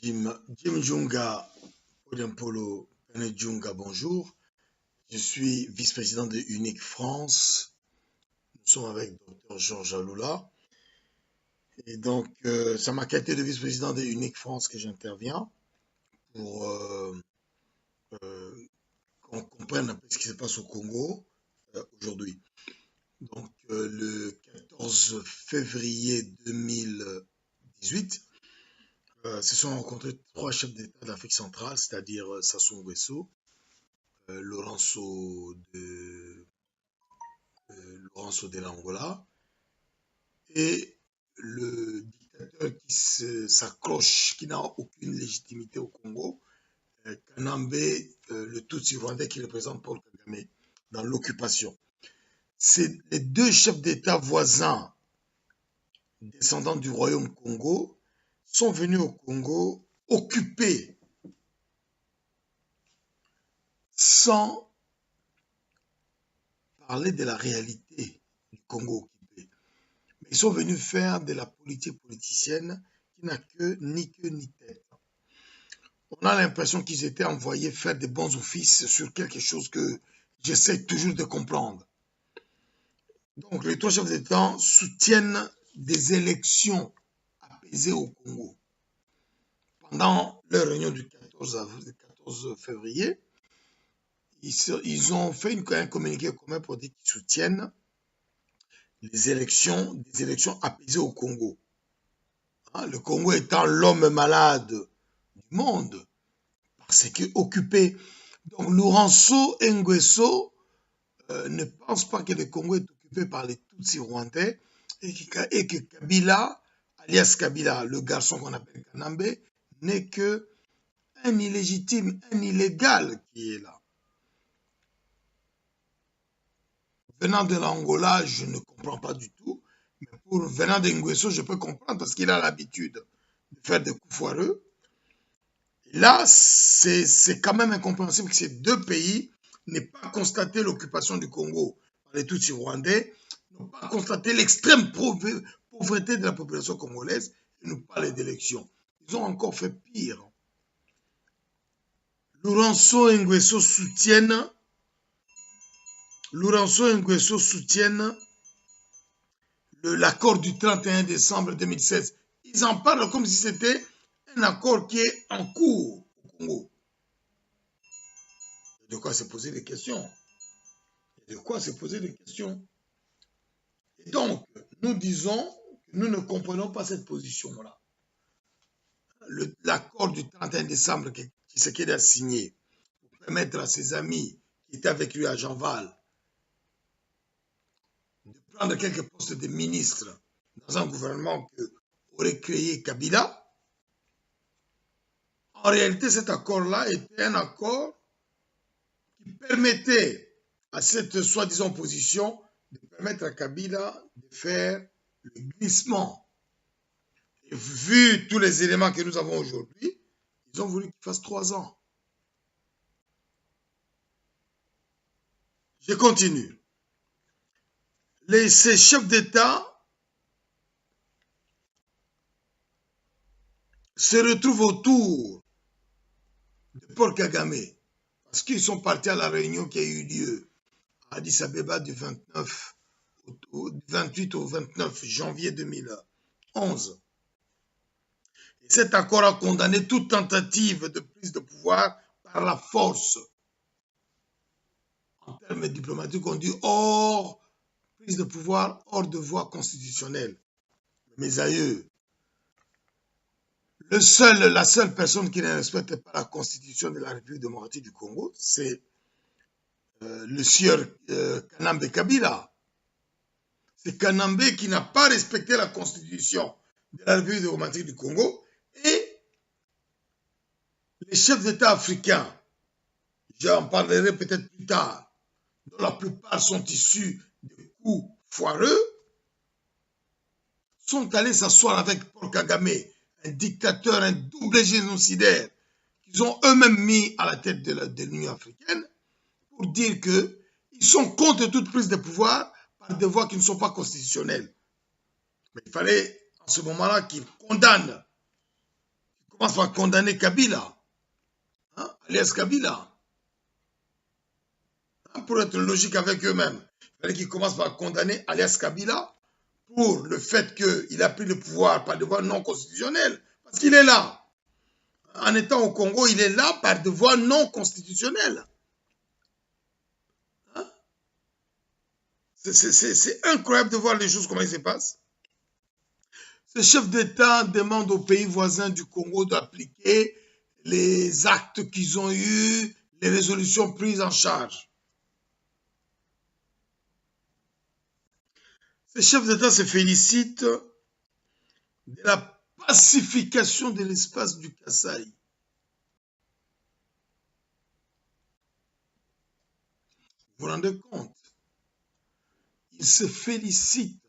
Jim Junga Podempolo Pene Junga, bonjour. Je suis vice-président de Unique France. Nous sommes avec Dr Georges Aloula. Et donc, c'est ma qualité de vice-président de Unique France que j'interviens pour qu'on comprenne un peu ce qui se passe au Congo aujourd'hui. Donc, le 14 février 2018, se sont rencontrés trois chefs d'État d'Afrique centrale, c'est-à-dire Sassou Nguesso, Lorenzo de l'Angola et le dictateur qui s'accroche, qui n'a aucune légitimité au Congo, Kanambe, le Tutsi rwandais qui représente Paul Kagame dans l'occupation. C'est les deux chefs d'État voisins descendants du royaume Congo sont venus au Congo occuper sans parler de la réalité du Congo occupé. Mais ils sont venus faire de la politique politicienne qui n'a ni queue ni tête. On a l'impression qu'ils étaient envoyés faire des bons offices sur quelque chose que j'essaie toujours de comprendre. Donc les trois chefs d'État soutiennent des élections apaisées au Congo. Pendant leur réunion du 14 février, ils ont fait un communiqué commun pour dire qu'ils soutiennent des élections apaisées au Congo. Le Congo étant l'homme malade du monde, parce qu'il est occupé. Donc Lorenzo Nguesso ne pense pas que le Congo est occupé par les Tutsis rwandais et que Kabila, alias Kabila, le garçon qu'on appelle Kanambe, n'est qu'un illégitime, un illégal qui est là. Venant de l'Angola, je ne comprends pas du tout. Mais venant de Nguesso, je peux comprendre parce qu'il a l'habitude de faire des coups foireux. Et là, c'est quand même incompréhensible que ces deux pays n'aient pas constaté l'occupation du Congo par les Tutsis rwandais, n'ont pas constaté l'extrême pauvreté de la population congolaise et nous parlent d'élections. Ils ont encore fait pire. Lorenzo Nguesso soutiennent l'accord du 31 décembre 2016. Ils en parlent comme si c'était un accord qui est en cours au Congo. De quoi se poser des questions. Et donc, nous disons que nous ne comprenons pas cette position-là. L'accord du 31 décembre que Tshisekedi a signé pour permettre à ses amis qui étaient avec lui à Jean-Val de prendre quelques postes de ministre dans un gouvernement que aurait créé Kabila. En réalité, cet accord-là était un accord qui permettait à cette soi-disant opposition de permettre à Kabila de faire le glissement. Et vu tous les éléments que nous avons aujourd'hui, ils ont voulu qu'il fasse 3 ans. Je continue. Ces chefs d'État se retrouvent autour de Paul Kagame parce qu'ils sont partis à la réunion qui a eu lieu à Addis Abeba du 28 au 29 janvier 2011. Et cet accord a condamné toute tentative de prise de pouvoir par la force. En termes diplomatiques, on dit hors prise de pouvoir, hors de voie constitutionnelle. Mes aïeux, la seule personne qui ne respecte pas la constitution de la République démocratique du Congo, c'est le sieur Kanambe Kabila. C'est Kanambe qui n'a pas respecté la constitution de la République démocratique du Congo et les chefs d'État africains, j'en parlerai peut-être plus tard, dont la plupart sont issus de coups foireux, sont allés s'asseoir avec Paul Kagame, un dictateur, un double génocidaire, qu'ils ont eux-mêmes mis à la tête de l'Union africaine, pour dire qu'ils sont contre toute prise de pouvoir par des voies qui ne sont pas constitutionnelles. Mais il fallait, en ce moment-là, qu'ils condamnent commence par condamner Kabila, hein, alias Kabila, hein, pour être logique avec eux-mêmes. Il fallait qu'ils commencent par condamner alias Kabila pour le fait qu'il a pris le pouvoir par devoir non constitutionnel, parce qu'il est là. En étant au Congo, il est là par devoir non constitutionnel. Hein? C'est incroyable de voir les choses, comment ils se passent. Ce chef d'État demande aux pays voisins du Congo d'appliquer les actes qu'ils ont eus, les résolutions prises en charge. Ce chef d'État se félicite de la pacification de l'espace du Kasaï. Vous vous rendez compte? Il se félicite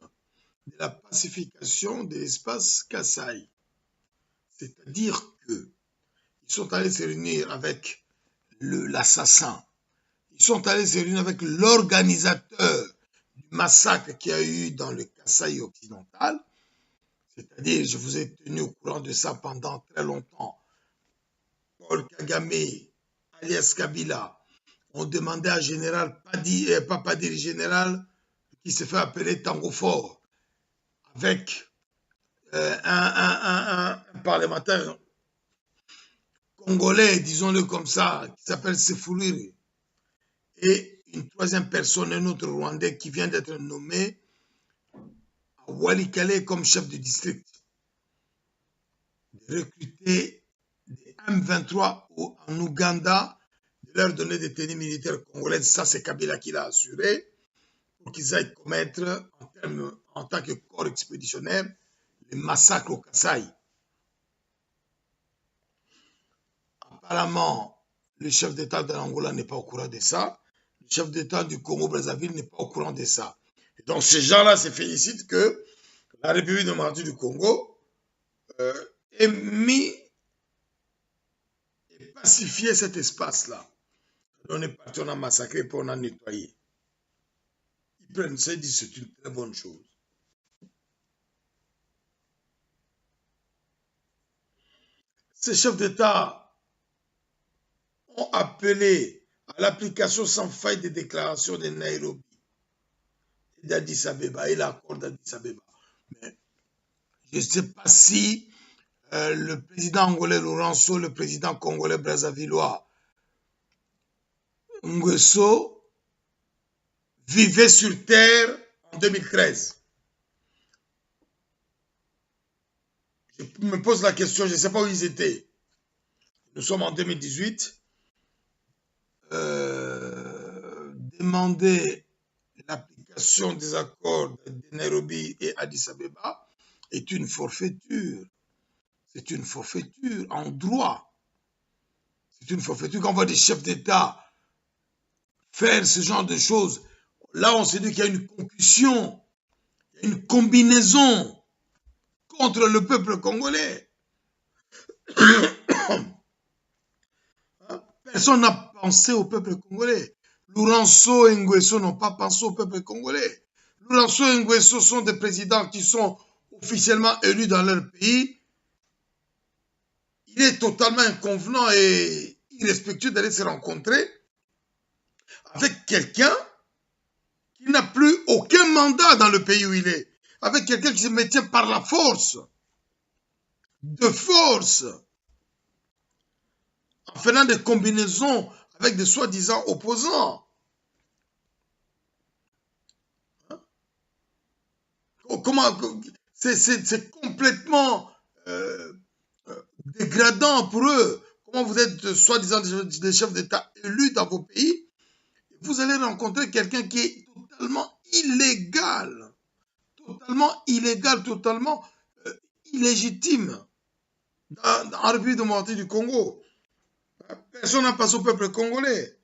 de la pacification de l'espace Kasaï. C'est-à-dire qu'ils sont allés se réunir avec l'assassin. Ils sont allés se réunir avec l'organisateur du massacre qu'il y a eu dans le Kasaï occidental. C'est-à-dire, je vous ai tenu au courant de ça pendant très longtemps. Paul Kagame, alias Kabila, ont demandé à général Papadiri général, qui se fait appeler Tango Fort, avec un parlementaire congolais, disons-le comme ça, qui s'appelle Sefuliri, et une troisième personne, un autre Rwandais qui vient d'être nommé à Walikale comme chef de district, de recruter des M23 en Ouganda, de leur donner des tenues militaires congolaises, ça c'est Kabila qui l'a assuré, pour qu'ils aillent commettre en tant que corps expéditionnaire les massacres au Kasaï. Apparemment, le chef d'État de l'Angola n'est pas au courant de ça. Le chef d'État du Congo-Brazzaville n'est pas au courant de ça. Et donc, ces gens-là se félicitent que la République démocratique du Congo ait mis et pacifié cet espace-là. On est parti, on a massacré, puis on a nettoyé. Ils prennent ça et disent que c'est une très bonne chose. Ces chefs d'État ont appelé à l'application sans faille des déclarations de Nairobi et d'Addis Abeba et l'accord d'Addis Abeba. Mais je ne sais pas si le président angolais Lourenço, le président congolais brazzavillois Nguesso vivaient sur terre en 2013. Je me pose la question, je ne sais pas où ils étaient. Nous sommes en 2018. Demander l'application des accords de Nairobi et Addis Abeba est une forfaiture. C'est une forfaiture en droit. C'est une forfaiture. Quand on voit des chefs d'État faire ce genre de choses, là on se dit qu'il y a une concussion, il y a une combinaison contre le peuple congolais. Personne n'a pensé au peuple congolais. Lourenço et Nguesso n'ont pas pensé au peuple congolais. Lourenço et Nguesso sont des présidents qui sont officiellement élus dans leur pays. Il est totalement inconvenant et irrespectueux d'aller se rencontrer avec quelqu'un qui n'a plus aucun mandat dans le pays où il est, avec quelqu'un qui se maintient par la force, de force, en faisant des combinaisons avec des soi-disant opposants. Comment c'est complètement dégradant pour eux. Comment vous êtes soi-disant des chefs d'État élus dans vos pays, vous allez rencontrer quelqu'un qui est totalement illégal, totalement illégitime en République démocratique du Congo. Personne n'a passé au peuple congolais.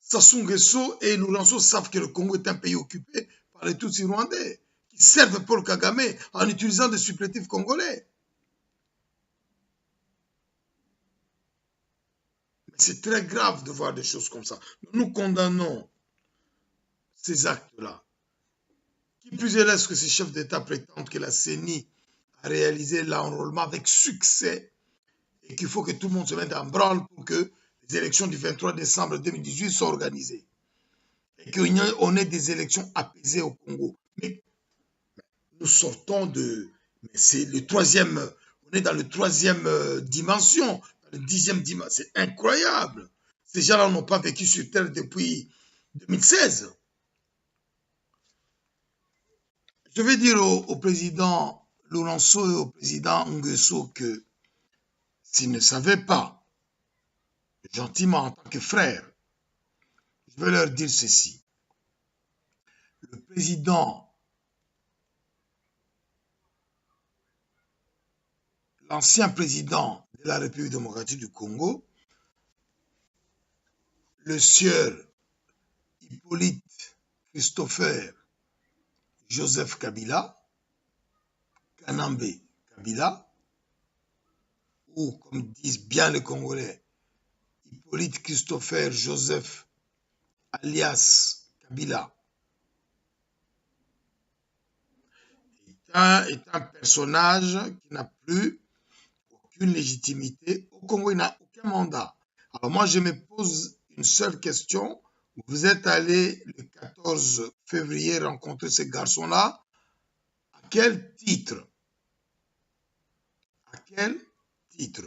Sassou Nguesso et Lourenço savent que le Congo est un pays occupé par les Tutsis rwandais qui servent Paul Kagame en utilisant des supplétifs congolais. C'est très grave de voir des choses comme ça. Nous condamnons ces actes-là. Qui plus est, est-ce que ces chefs d'État prétendent que la CENI a réalisé l'enrôlement avec succès et qu'il faut que tout le monde se mette en branle pour que les élections du 23 décembre 2018 soient organisées. Et qu'on ait des élections apaisées au Congo. Mais nous sortons de... C'est le troisième... On est dans le troisième dimension, dans le 10e dimension. C'est incroyable. Ces gens-là n'ont pas vécu sur Terre depuis 2016. Je vais dire au président Lourenço et au président Nguesso que s'ils ne savaient pas, gentiment en tant que frères, je vais leur dire ceci. Le président, l'ancien président de la République démocratique du Congo, le sieur Hippolyte Christopher Joseph Kabila, Kanambe Kabila, ou comme disent bien les Congolais, Hippolyte Christopher Joseph alias Kabila, est un personnage qui n'a plus aucune légitimité. Au Congo, il n'a aucun mandat. Alors moi, je me pose une seule question. Vous êtes allé le 14 février rencontrer ces garçons-là. À quel titre? À quel titre?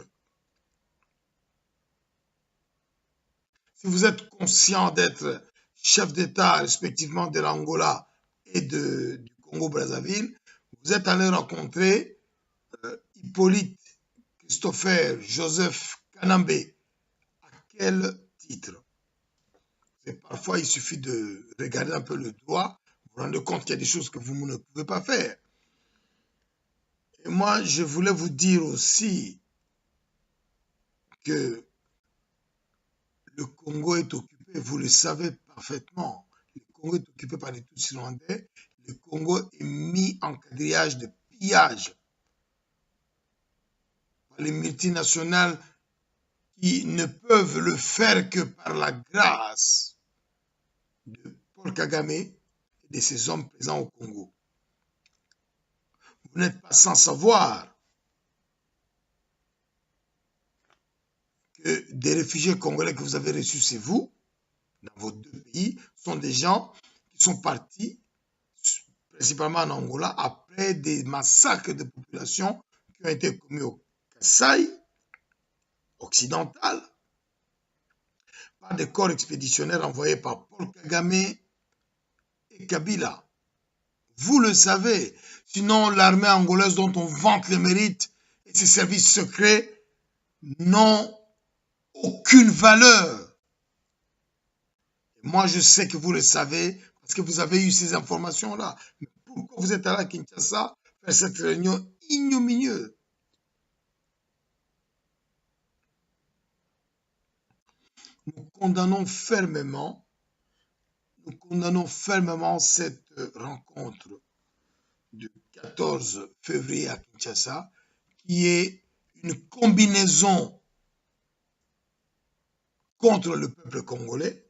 Si vous êtes conscient d'être chef d'État respectivement de l'Angola et du Congo-Brazzaville, vous êtes allé rencontrer Hippolyte Christopher Joseph Kanambe. À quel titre? Et parfois, il suffit de regarder un peu le droit, vous vous rendez compte qu'il y a des choses que vous ne pouvez pas faire. Et moi, je voulais vous dire aussi que le Congo est occupé, vous le savez parfaitement, le Congo est occupé par les Tutsis rwandais, le Congo est mis en quadrillage de pillage par les multinationales qui ne peuvent le faire que par la grâce de Paul Kagame et de ses hommes présents au Congo. Vous n'êtes pas sans savoir que des réfugiés congolais que vous avez reçus chez vous, dans vos deux pays, sont des gens qui sont partis, principalement en Angola, après des massacres de population qui ont été commis au Kasaï occidental, par des corps expéditionnaires envoyés par Paul Kagame et Kabila. Vous le savez, sinon l'armée angolaise dont on vante les mérites et ses services secrets n'ont aucune valeur. Moi, je sais que vous le savez parce que vous avez eu ces informations-là. Mais pourquoi vous êtes allé à Kinshasa faire cette réunion ignominieuse? Nous condamnons fermement cette rencontre du 14 février à Kinshasa, qui est une combinaison contre le peuple congolais.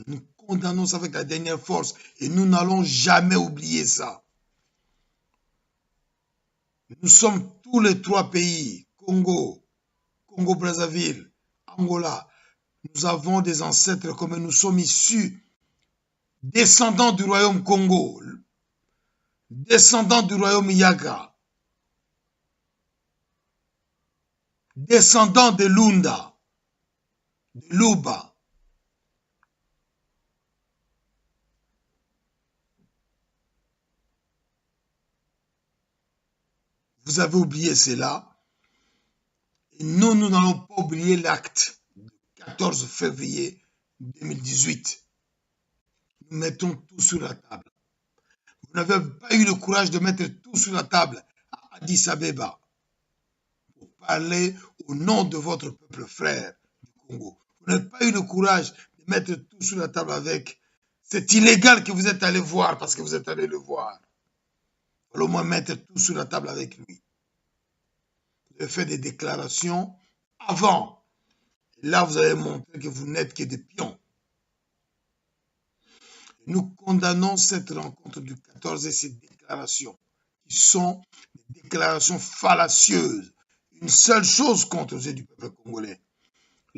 Nous condamnons ça avec la dernière force et nous n'allons jamais oublier ça. Nous sommes tous les trois pays, Congo, Congo-Brazzaville, Angola. Nous avons des ancêtres communs, nous sommes issus, descendants du royaume Congo, descendants du royaume Yaga, descendants de Lunda, de Luba. Vous avez oublié cela. Et nous n'allons pas oublier l'acte du 14 février 2018. Nous mettons tout sur la table. Vous n'avez pas eu le courage de mettre tout sur la table à Addis Abeba pour parler au nom de votre peuple frère du Congo. Vous n'avez pas eu le courage de mettre tout sur la table avec cet illégal que vous êtes allé voir parce que vous êtes allé le voir. Il faut au moins mettre tout sur la table avec lui. Vous avez fait des déclarations avant. Et là, vous avez montré que vous n'êtes que des pions. Nous condamnons cette rencontre du 14 et ces déclarations qui sont des déclarations fallacieuses, une seule chose contre les yeux du peuple congolais.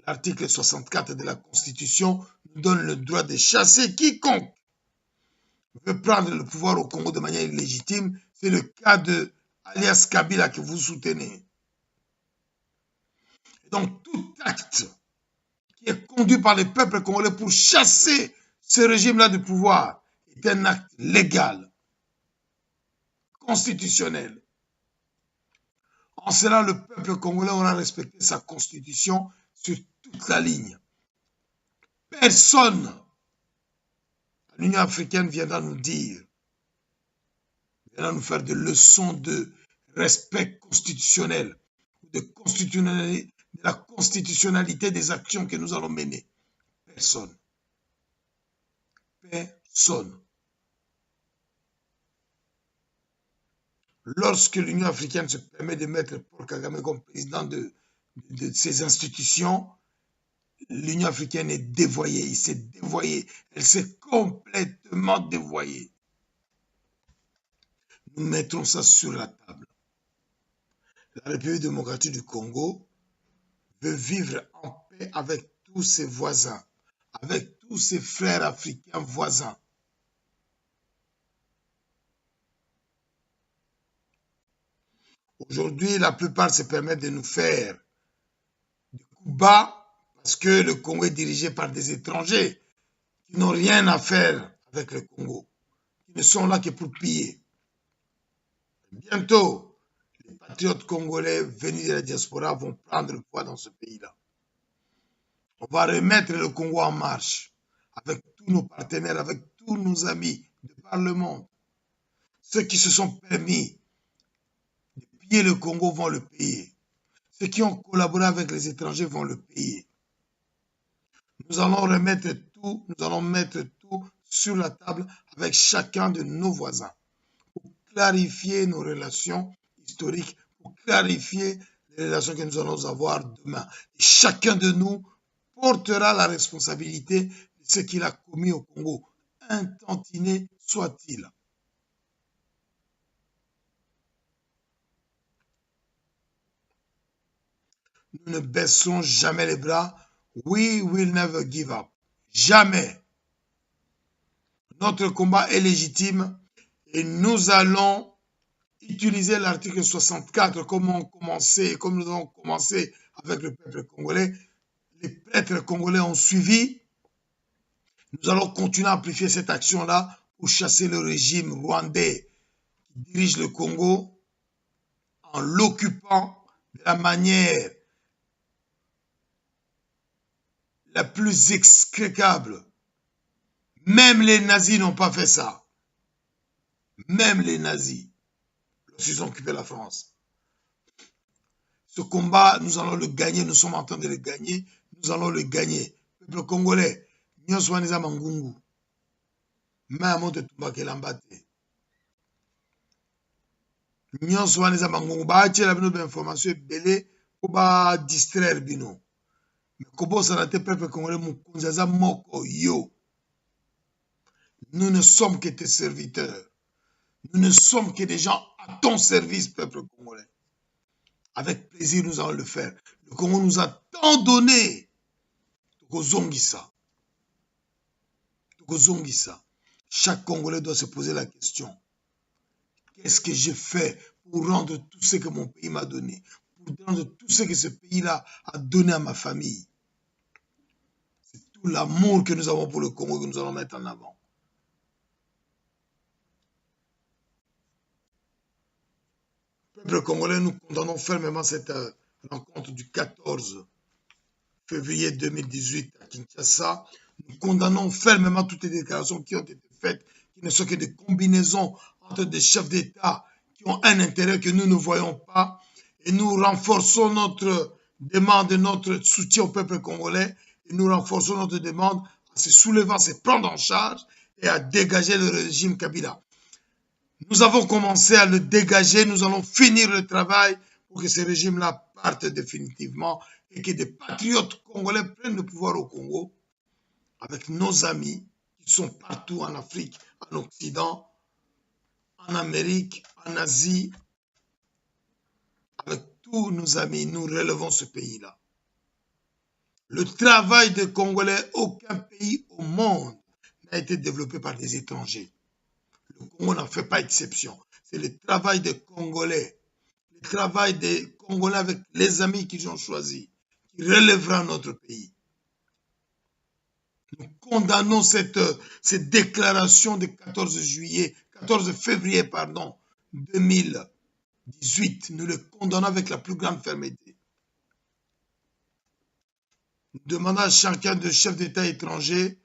L'article 64 de la Constitution nous donne le droit de chasser quiconque veut prendre le pouvoir au Congo de manière illégitime. C'est le cas de alias Kabila que vous soutenez. Et donc tout acte qui est conduit par les peuples congolais pour chasser ce régime-là du pouvoir est un acte légal, constitutionnel. En cela, le peuple congolais aura respecté sa constitution sur toute la ligne. Personne à l'Union africaine viendra nous dire, viendra nous faire des leçons de respect constitutionnel, de la constitutionnalité des actions que nous allons mener. Personne. Personne. Lorsque l'Union africaine se permet de mettre Paul Kagame comme président de ses institutions, l'Union africaine est dévoyée, il s'est dévoyé, elle s'est complètement dévoyée. Nous mettons ça sur la table. La République démocratique du Congo veut vivre en paix avec tous ses voisins, avec tous ses frères africains voisins. Aujourd'hui, la plupart se permettent de nous faire des coups bas parce que le Congo est dirigé par des étrangers qui n'ont rien à faire avec le Congo, qui ne sont là que pour piller. Bientôt, les patriotes congolais venus de la diaspora vont prendre le poids dans ce pays-là. On va remettre le Congo en marche avec tous nos partenaires, avec tous nos amis de par le monde. Ceux qui se sont permis de piller le Congo vont le payer. Ceux qui ont collaboré avec les étrangers vont le payer. Nous allons remettre tout, nous allons mettre tout sur la table avec chacun de nos voisins pour clarifier nos relations historiques, pour clarifier les relations que nous allons avoir demain. Et chacun de nous portera la responsabilité de ce qu'il a commis au Congo, un tantinet soit-il. Nous ne baisserons jamais les bras. We will never give up. Jamais. Notre combat est légitime et nous allons utiliser l'article 64 comme nous avons commencé avec le peuple congolais. Les prêtres congolais ont suivi. Nous allons continuer à amplifier cette action-là pour chasser le régime rwandais qui dirige le Congo en l'occupant de la manière la plus exécrable. Même les nazis n'ont pas fait ça. Même les nazis, lorsqu'ils ont occupé la France. Ce combat, nous allons le gagner, nous sommes en train de le gagner, nous allons le gagner. Peuple congolais, nyonso wana eza mangungu. Mais à moto tumbakela te. Nyonso wana eza mangungu. Baatiela bino information ebele po ba distraire bino. Mais kobosana te peuple congolais mokonzi aza moko yo. Nous ne sommes que tes serviteurs. Nous ne sommes que des gens à ton service, peuple congolais. Avec plaisir, nous allons le faire. Le Congo nous a tant donné. Tokozongisa. Chaque Congolais doit se poser la question. Qu'est-ce que j'ai fait pour rendre tout ce que mon pays m'a donné? Pour rendre tout ce que ce pays-là a donné à ma famille? C'est tout l'amour que nous avons pour le Congo que nous allons mettre en avant. Peuple congolais, nous condamnons fermement cette rencontre du 14 février 2018 à Kinshasa. Nous condamnons fermement toutes les déclarations qui ont été faites, qui ne sont que des combinaisons entre des chefs d'État qui ont un intérêt que nous ne voyons pas. Et nous renforçons notre demande, notre soutien au peuple congolais. Et nous renforçons notre demande à se soulever, à se prendre en charge et à dégager le régime Kabila. Nous avons commencé à le dégager, nous allons finir le travail pour que ce régime-là parte définitivement et que des patriotes congolais prennent le pouvoir au Congo avec nos amis qui sont partout en Afrique, en Occident, en Amérique, en Asie, avec tous nos amis, nous relevons ce pays-là. Le travail des Congolais, aucun pays au monde n'a été développé par des étrangers. Le Congo n'en fait pas exception. C'est le travail des Congolais, le travail des Congolais avec les amis qu'ils ont choisis, qui relèvera notre pays. Nous condamnons cette déclaration du 14 février 2018. Nous le condamnons avec la plus grande fermeté. Nous demandons à chacun de chefs d'État étranger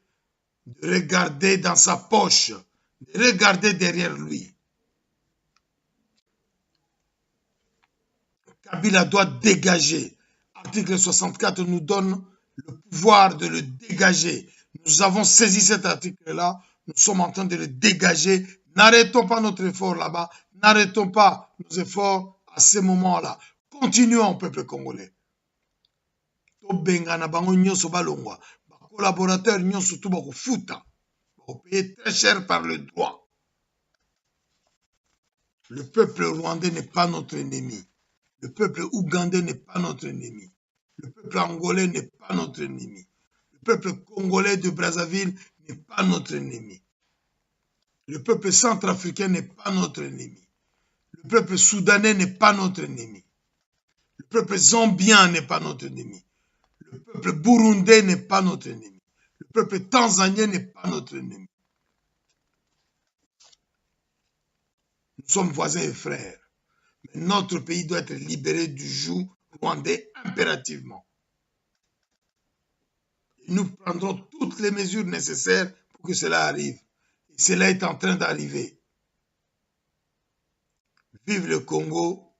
de regarder dans sa poche, de regarder derrière lui. Kabila doit dégager. Article 64 nous donne le pouvoir de le dégager. Nous avons saisi cet article-là. Nous sommes en train de le dégager. N'arrêtons pas notre effort là-bas. N'arrêtons pas nos efforts à ce moment-là. Continuons, peuple congolais. Tobengana bango nyonso balongwa. Collaborateurs nyonso tout bako futa. Bako payer très cher par le droit. Le peuple rwandais n'est pas notre ennemi. Le peuple ougandais n'est pas notre ennemi. Le peuple angolais n'est pas notre ennemi. Le peuple congolais de Brazzaville n'est pas notre ennemi. Le peuple centrafricain n'est pas notre ennemi. Le peuple soudanais n'est pas notre ennemi. Le peuple zambien n'est pas notre ennemi. Le peuple burundais n'est pas notre ennemi. Le peuple tanzanien n'est pas notre ennemi. Nous sommes voisins et frères. Mais notre pays doit être libéré du joug rwandais impérativement. Et nous prendrons toutes les mesures nécessaires pour que cela arrive. Et cela est en train d'arriver. Vive le Congo.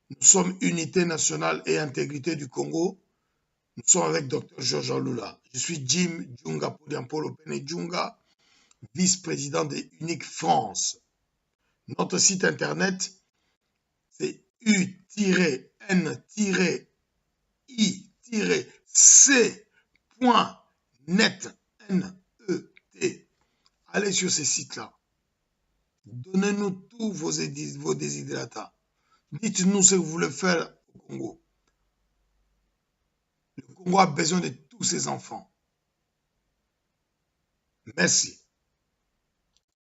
Nous sommes unité nationale et intégrité du Congo. Nous sommes avec Dr Georges Alula. Je suis Jim Djunga Podiampolo Pene Djunga, vice-président de Unique France. Notre site internet, c'est u-n-i-c.net. N-E-T. Allez sur ce site-là. Donnez-nous tous vos desiderata. Dites-nous ce que vous voulez faire au Congo. Le Congo a besoin de tous ses enfants. Merci.